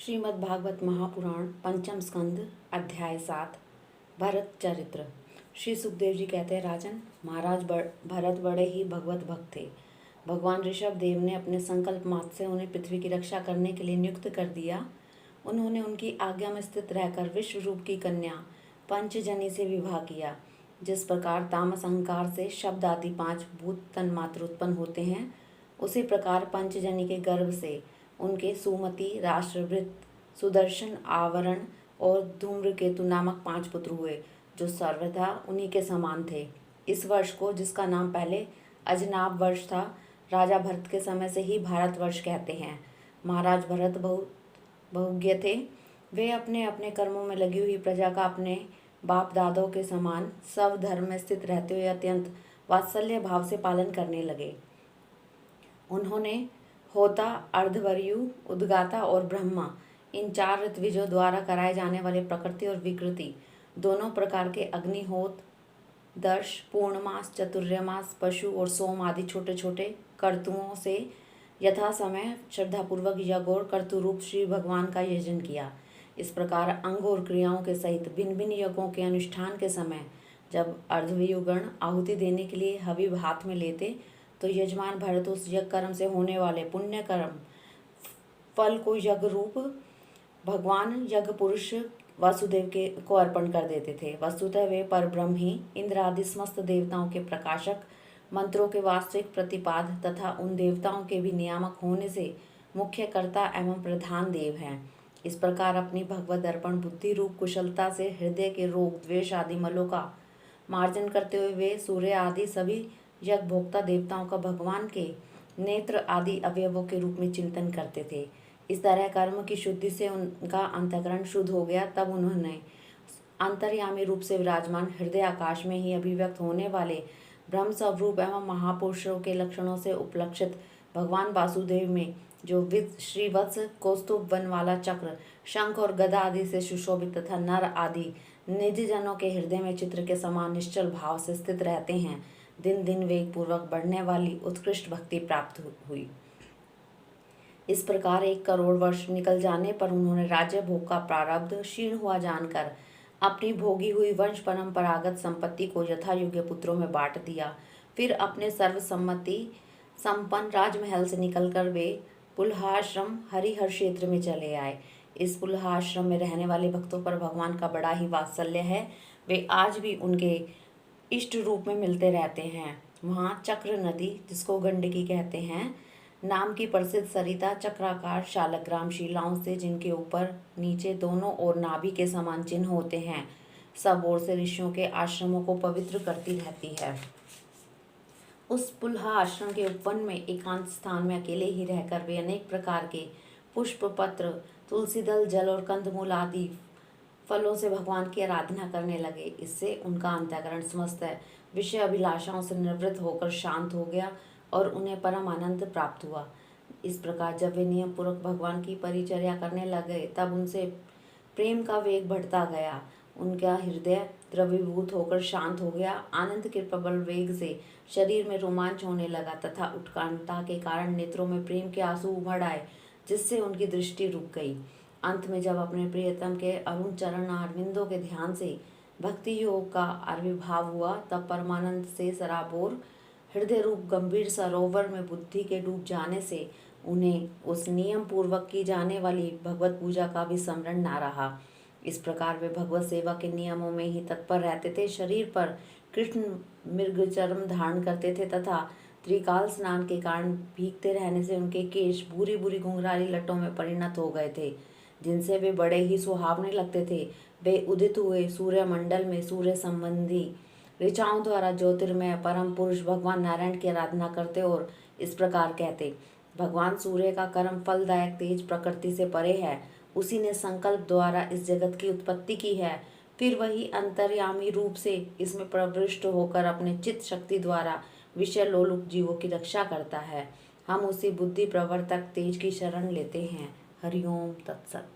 श्रीमद् भागवत महापुराण पंचम स्कंद अध्याय 7 भरत चरित्र। श्री सुखदेव जी कहते हैं, राजन, महाराज भरत बड़े ही भगवत भक्त थे। भगवान ऋषभ देव ने अपने संकल्प मात्र से उन्हें पृथ्वी की रक्षा करने के लिए नियुक्त कर दिया। उन्होंने उनकी आज्ञा में स्थित रहकर विश्व रूप की कन्या पंचजनी से विवाह किया। जिस प्रकार तामस अहंकार से शब्द आदि 5 भूत तन्मात्र उत्पन्न होते हैं, उसी प्रकार पंचजनी के गर्भ से उनके सुमति, राष्ट्रभृत, सुदर्शन, आवरण और धूम्रकेतु नामक 5 पुत्र हुए, जो सर्वथा उन्हीं के समान थे। इस वर्ष को, जिसका नाम पहले अजनाब वर्ष था, राजा भरत के समय से ही भारत वर्ष कहते हैं। महाराज भरत बहुज्ञ थे। वे अपने अपने कर्मों में लगी हुई प्रजा का अपने बाप दादों के समान सब धर्म में स्थित रहते हुए अत्यंत वात्सल्य भाव से पालन करने लगे। उन्होंने होता, अर्धवर्यु, उद्गाता और ब्रह्मा, इन 4 ऋत्विजों द्वारा कराए जाने वाले प्रकृति और विकृति दोनों प्रकार के अग्निहोत्र, दर्श, पूर्णमास, चतुर्मास, पशु और सोम आदि छोटे छोटे कर्तुओं से यथा समय श्रद्धापूर्वक यज्ञ और कर्तुरूप श्री भगवान का यजन किया। इस प्रकार अंग और क्रियाओं के सहित भिन्न भिन्न यज्ञों के अनुष्ठान के समय जब अर्धव्युगण आहुति देने के लिए हविव हाथ में लेते, तो यजमान भरत उस यज्ञ कर्म से होने वाले पुण्य कर्म फल को यज्ञ रूप भगवान यज्ञ पुरुष वासुदेव को अर्पण कर देते थे। वस्तुतः वे परब्रह्म ही इंद्र आदि समस्त देवताओं के प्रकाशक, मंत्रों के वास्तविक प्रतिपाद तथा उन देवताओं के भी नियामक होने से मुख्य कर्ता एवं प्रधान देव हैं। इस प्रकार अपनी भगवत अर्पण बुद्धि रूप कुशलता से हृदय के रोग, द्वेष आदि मलों का मार्जन करते हुए वे सूर्य आदि सभी यज्ञ भोक्ता देवताओं का भगवान के नेत्र आदि अवयवों के रूप में चिंतन करते थे। इस तरह कर्म की शुद्धि से उनका अंतःकरण शुद्ध हो गया। तब उन्होंने अंतर्यामी रूप से विराजमान हृदय आकाश में ही अभिव्यक्त होने वाले ब्रह्म स्वरूप एवं महापुरुषों के लक्षणों से उपलक्षित भगवान वासुदेव में जो श्रीवत्स, कौस्तुभ वन वाला चक्र, शंख और गदा आदि से सुशोभित तथा नर आदि निज जनों के हृदय में चित्र के समान निश्चल भाव से स्थित रहते हैं, दिन दिन वेग पूर्वक बढ़ने वाली उत्कृष्ट भक्ति प्राप्त हुई। इस प्रकार 1 करोड़ वर्ष निकल जाने पर उन्होंने राज्य भोग का प्रारब्ध क्षीण हुआ जानकर अपनी भोगी हुई वंश परंपरागत संपत्ति को यथा योग्य पुत्रों में बांट दिया। फिर अपने सर्वसम्मति संपन्न राजमहल से निकलकर वे पुलहाश्रम हरिहर क्षेत्र में चले आए। इस पुलहाश्रम में रहने वाले भक्तों पर भगवान का बड़ा ही वात्सल्य है। वे आज भी उनके इष्ट रूप में मिलते रहते हैं। वहाँ चक्र नदी, जिसको गंडकी कहते हैं, नाम की प्रसिद्ध सरिता चक्राकार शालग्राम शिलाओं से, जिनके ऊपर नीचे दोनों ओर नाभि के समान चिन्ह होते हैं, सब ओर से ऋषियों के आश्रमों को पवित्र करती रहती है। उस पुल्हा आश्रम के उपवन में एकांत स्थान में अकेले ही रहकर वे अनेक प्रकार के पुष्प, पत्र, तुलसी दल, जल और कंदमूल आदि फलों से भगवान की आराधना करने लगे। इससे उनका अंतःकरण समस्त विषय अभिलाषाओं से निवृत्त होकर शांत हो गया और उन्हें परम आनंद प्राप्त हुआ। इस प्रकार जब वे नियम पूर्वक भगवान की परिचर्या करने लगे, तब उनसे प्रेम का वेग बढ़ता गया। उनका हृदय द्रवीभूत होकर शांत हो गया। आनंद के प्रबल वेग से शरीर में रोमांच होने लगा तथा उत्कंठा के कारण नेत्रों में प्रेम के आंसू उमड़ आए, जिससे उनकी दृष्टि रुक गई। अंत में जब अपने प्रियतम के अरुण चरण अरविंदों के ध्यान से भक्ति योग का आविर्भाव हुआ, तब परमानंद से सराबोर हृदय रूप गंभीर सरोवर में बुद्धि के डूब जाने से उन्हें उस नियम पूर्वक की जाने वाली भगवत पूजा का भी स्मरण न रहा। इस प्रकार वे भगवत सेवा के नियमों में ही तत्पर रहते थे। शरीर पर कृष्ण मृग चर्म धारण करते थे तथा त्रिकाल स्नान के कारण भीगते रहने से उनके केश बुरी बुरी घुंघराली लटों में परिणत हो गए थे, जिनसे वे बड़े ही सुहावने लगते थे। वे उदित हुए सूर्य मंडल में सूर्य संबंधी ऋचाओं द्वारा ज्योतिर्मय परम पुरुष भगवान नारायण की आराधना करते और इस प्रकार कहते, भगवान सूर्य का कर्म फलदायक तेज प्रकृति से परे है। उसी ने संकल्प द्वारा इस जगत की उत्पत्ति की है। फिर वही अंतर्यामी रूप से इसमें प्रविष्ट होकर अपने चित्त शक्ति द्वारा विषय लोलुप जीवों की रक्षा करता है। हम उसी बुद्धि प्रवर्तक तेज की शरण लेते हैं। हरिओम तत्सत।